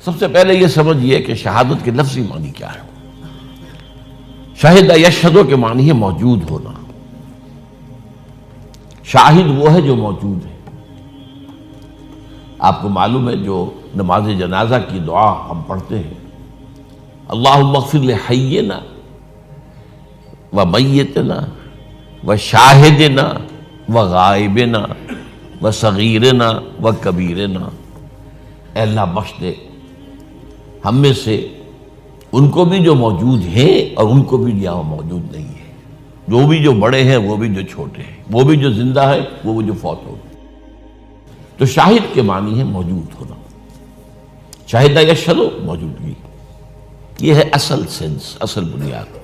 سب سے پہلے یہ سمجھیے کہ شہادت کے لفظی معنی کیا ہے۔ شہد یشہد کے معنی ہے موجود ہونا۔ شاہد وہ ہے جو موجود ہے۔ آپ کو معلوم ہے جو نماز جنازہ کی دعا ہم پڑھتے ہیں، اللہم اغفر لحینا و میتنا و شاہدنا و غائبنا و صغیرنا و کبیرنا، اے اللہ بخش دے ہم میں سے ان کو بھی جو موجود ہیں اور ان کو بھی جہاں موجود نہیں ہے، جو بھی جو بڑے ہیں وہ بھی جو چھوٹے ہیں، وہ بھی جو زندہ ہے وہ بھی جو فوت ہو گئے۔ تو شاہد کے معنی ہے موجود ہونا۔ شاہد یشہد موجودگی، یہ ہے اصل سینس، اصل بنیاد۔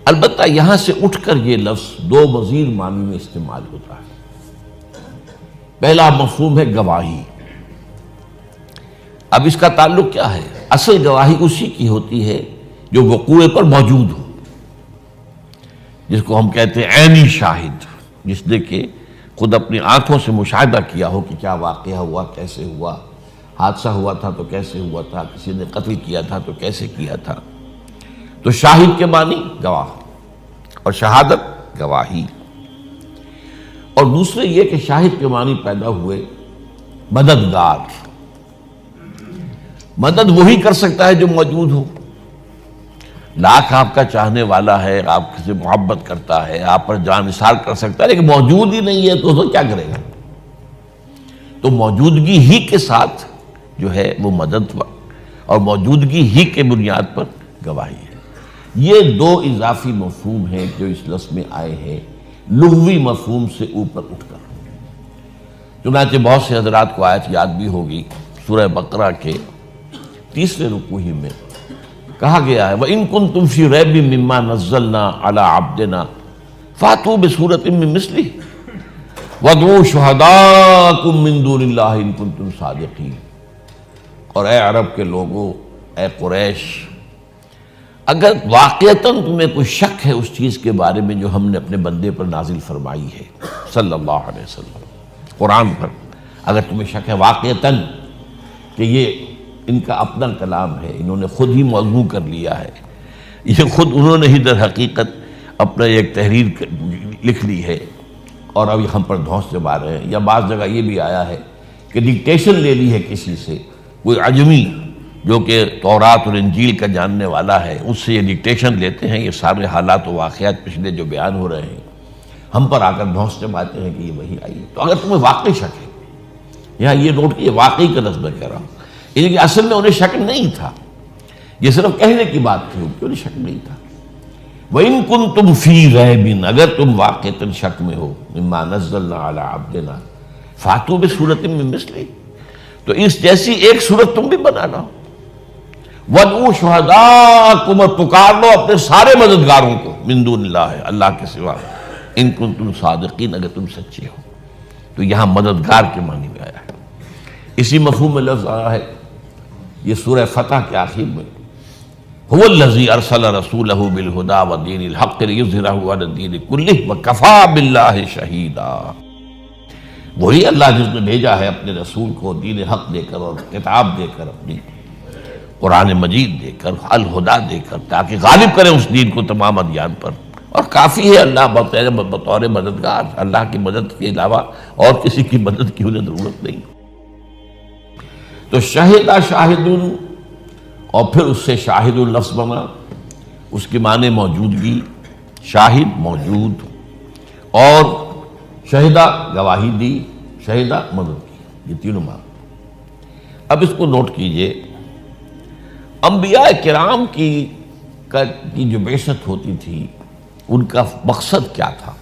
البتہ یہاں سے اٹھ کر یہ لفظ دو مزید معنی میں استعمال ہوتا ہے۔ پہلا مفہوم ہے گواہی۔ اب اس کا تعلق کیا ہے؟ اصل گواہی اسی کی ہوتی ہے جو وقوع پر موجود ہو، جس کو ہم کہتے ہیں عینی شاہد، جس نے کہ خود اپنی آنکھوں سے مشاہدہ کیا ہو کہ کیا واقعہ ہوا، کیسے ہوا، حادثہ ہوا تھا تو کیسے ہوا تھا، کسی نے قتل کیا تھا تو کیسے کیا تھا۔ تو شاہد کے معنی گواہ اور شہادت گواہی۔ اور دوسرے یہ کہ شاہد کے معنی پیدا ہوئے مددگار۔ مدد وہی کر سکتا ہے جو موجود ہو۔ لاکھ آپ کا چاہنے والا ہے، آپ سے محبت کرتا ہے، آپ پر جان نثار کر سکتا ہے، لیکن موجود ہی نہیں ہے تو کیا کرے گا؟ تو موجودگی ہی کے ساتھ جو ہے وہ مدد اور موجودگی ہی کے بنیاد پر گواہی ہے۔ یہ دو اضافی مفہوم ہیں جو اس لفظ میں آئے ہیں لغوی مفہوم سے اوپر اٹھ کر۔ چنانچہ بہت سے حضرات کو آیت یاد بھی ہوگی، سورہ بقرہ کے 30ویں رکوع ہی میں کہا گیا ہے وَإِن كُنتُمْ فِي رَيْبٍ مِّمَّا نَزَّلْنَا عَلَىٰ عَبْدِنَا فَأْتُوا بِسُورَةٍ مِّن مِّثْلِهِ وَادْعُوا شُهَدَاءَكُم مِّن دُونِ اللَّهِ إِن كُنتُمْ صَادِقِينَ۔ اور اے عرب کے لوگوں، اے قریش، اگر واقعتاً تمہیں کوئی شک ہے اس چیز کے بارے میں جو ہم نے اپنے بندے پر نازل فرمائی ہے صلی اللہ علیہ وسلم، قرآن پر، اگر تمہیں شک ہے واقعتاً کہ یہ ان کا اپنا کلام ہے، انہوں نے خود ہی موضوع کر لیا ہے، یہ خود انہوں نے ہی در حقیقت اپنا ایک تحریر لکھ لی ہے اور اب ہم پر دھونس جما رہے ہیں، یا بعض جگہ یہ بھی آیا ہے کہ ڈکٹیشن لے لی ہے کسی سے، کوئی عجمی جو کہ تورات اور انجیل کا جاننے والا ہے، اس سے یہ ڈکٹیشن لیتے ہیں، یہ سارے حالات و واقعات پچھلے جو بیان ہو رہے ہیں ہم پر آ کر دھونس جماتے ہیں کہ یہ وہی آئی ہے۔ تو اگر تمہیں واقعی شک ہے، یہاں یہ نوٹ کیے واقعی کا لفظ میں کہہ رہا ہوں، لیکن اصل میں انہیں شک نہیں تھا، یہ صرف کہنے کی بات تھی، انہیں شک نہیں تھا۔ وَإِن كُنتُمْ فِي رَيْبٍ، اگر تم واقعتاً شک میں ہو، مِّمَّا نَزَّلْنَا عَلَىٰ عَبْدِنَا فَأْتُوا بِسُورَةٍ مِّن مِّثْلِهِ، تو اس جیسی ایک صورت تم بھی بنا لاؤ۔ وَادْعُوا شُهَدَاءَكُمْ، اور پکار لو اپنے سارے مددگاروں کو، مِن دُونِ اللَّهِ، اللہ کے سوا، إِن كُنتُمْ صَادِقِينَ، اگر تم سچے ہو۔ تو یہاں مددگار کے معنی میں آیا ہے۔ اسی مفہوم میں لفظ آیا ہے یہ سورہ فتح کے آخر میں، هو الذی ارسل رسولہ بالہدی ودین الحق لیظہرہ علی الدین کلہ وکفی باللہ شہیدا۔ وہی اللہ جس نے بھیجا ہے اپنے رسول کو دین حق دے کر اور کتاب دے کر، اپنی قرآن مجید دے کر، الہدیٰ دے کر، تاکہ غالب کریں اس دین کو تمام ادیان پر، اور کافی ہے اللہ بطور مددگار، اللہ کی مدد کے علاوہ اور کسی کی مدد کی انہیں ضرورت نہیں۔ تو شہد شاہد، اور پھر اس سے شاہد لفظ بنا، اس کے معنی موجودگی، شاہد موجود، اور شہدہ گواہی دی، شہدہ مدد کی، یہ تینوں معنی۔ اب اس کو نوٹ کیجئے، انبیاء کرام کی جو بعثت ہوتی تھی ان کا مقصد کیا تھا،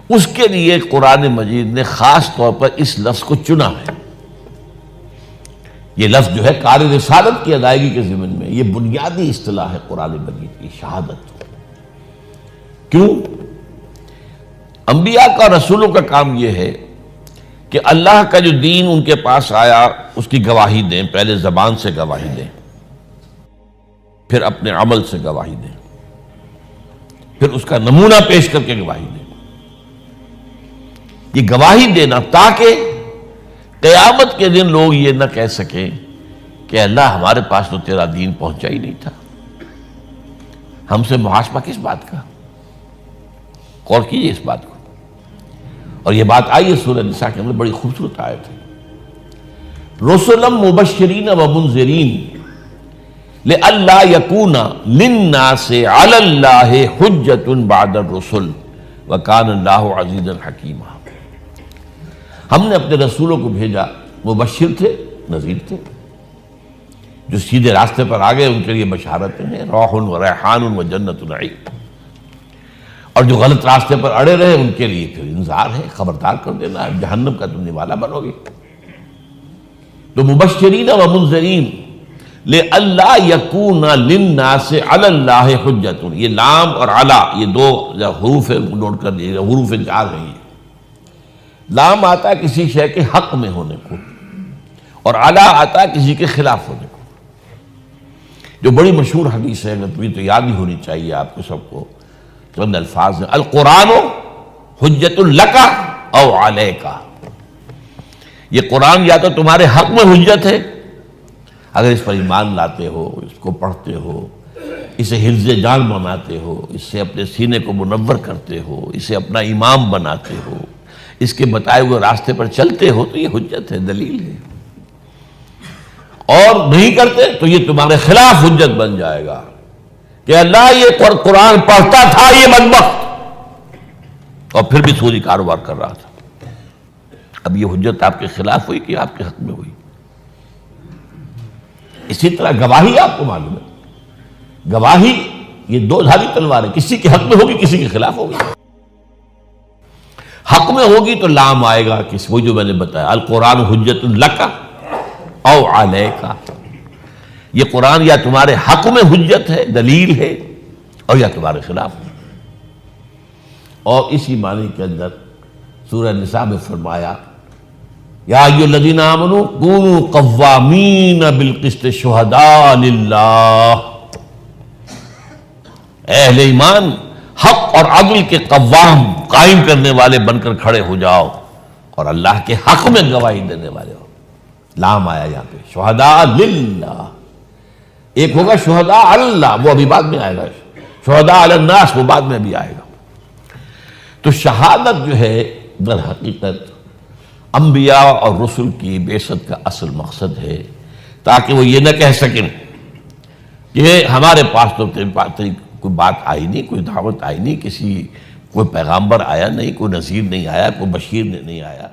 اس کے لیے قرآن مجید نے خاص طور پر اس لفظ کو چنا ہے۔ یہ لفظ جو ہے کار رسالت کی ادائیگی کے ضمن میں، یہ بنیادی اصطلاح ہے قرآن مجید کی، شہادت۔ کیوں؟ انبیاء کا، رسولوں کا کام یہ ہے کہ اللہ کا جو دین ان کے پاس آیا اس کی گواہی دیں، پہلے زبان سے گواہی دیں، پھر اپنے عمل سے گواہی دیں، پھر اس کا نمونہ پیش کر کے گواہی دیں۔ یہ گواہی دینا تاکہ قیامت کے دن لوگ یہ نہ کہہ سکیں کہ اللہ ہمارے پاس تو تیرا دین پہنچا ہی نہیں تھا، ہم سے محاسبہ کس بات کا؟ غور کیجیے اس بات کو۔ اور یہ بات آئی ہے سورہ نساء کے اندر، بڑی خوبصورت آیت ہے، رسلا مبشرین و منذرین لئلا یکون للناس علی اللہ حجۃ بعد الرسل وکان اللہ عزیزا حکیما۔ ہم نے اپنے رسولوں کو بھیجا، مبشر تھے، نذیر تھے، جو سیدھے راستے پر آ گئے ان کے لیے بشارتیں ہیں، روح و ریحان و جنت نعیم، اور جو غلط راستے پر اڑے رہے ان کے لیے پھر انذار ہے، خبردار کر دینا ہے، جہنم کا تم نوالا بنو گے۔ تو مبشرین و منذرین لئلا یکون للناس علی اللہ حجۃ، یہ لام اور علی یہ دو حروف نوٹ کر لیجیے، حروف جار ہیں یہ۔ لام آتا ہے کسی شے کے حق میں ہونے کو، اور علی آتا ہے کسی کے خلاف ہونے کو۔ جو بڑی مشہور حدیث ہے، تمہیں تو یاد ہی ہونی چاہیے آپ کو سب کو، چند الفاظ ہیں، القرآن حجۃ لک او علیک، یہ قرآن یا تو تمہارے حق میں حجت ہے اگر اس پر ایمان لاتے ہو، اس کو پڑھتے ہو، اسے حفظ جان بناتے ہو، اس سے اپنے سینے کو منور کرتے ہو، اسے اپنا امام بناتے ہو، اس کے بتائے ہوئے راستے پر چلتے ہو تو یہ حجت ہے، دلیل ہے، اور نہیں کرتے تو یہ تمہارے خلاف حجت بن جائے گا کہ اللہ یہ قرآن پڑھتا تھا یہ بدبخت اور پھر بھی سودی کاروبار کر رہا تھا۔ اب یہ حجت آپ کے خلاف ہوئی کہ آپ کے حق میں ہوئی؟ اسی طرح گواہی آپ کو معلوم ہے، گواہی یہ دو دھاری تلوار ہے، کسی کے حق میں ہوگی کسی کے خلاف ہوگی۔ حق میں ہوگی تو لام آئے گا، وہ جو میں نے بتایا، القرآن حجت لک او علیک، یہ قرآن یا تمہارے حق میں حجت ہے، دلیل ہے، اور یا تمہارے خلاف ہے۔ اور اسی معنی کے اندر سورہ نساء میں فرمایا، یا ایھا الذین آمنوا کونوا قوامین بالقسط شہداء للہ، اے اہل ایمان حق اور عدل کے قوام، قائم کرنے والے بن کر کھڑے ہو جاؤ، اور اللہ کے حق میں گواہی دینے والے ہو۔ لام آیا یہاں پہ، شہداء للہ، ایک ہوگا شہداء اللہ، وہ ابھی بعد میں آئے گا، شہداء علی الناس وہ بعد میں بھی آئے گا۔ تو شہادت جو ہے در حقیقت انبیاء اور رسل کی بعثت کا اصل مقصد ہے، تاکہ وہ یہ نہ کہہ سکیں کہ ہمارے پاس تو کوئی بات آئی نہیں، کوئی دعوت آئی نہیں، کوئی پیغامبر آیا نہیں، کوئی نذیر نہیں آیا، کوئی بشیر نہیں آیا۔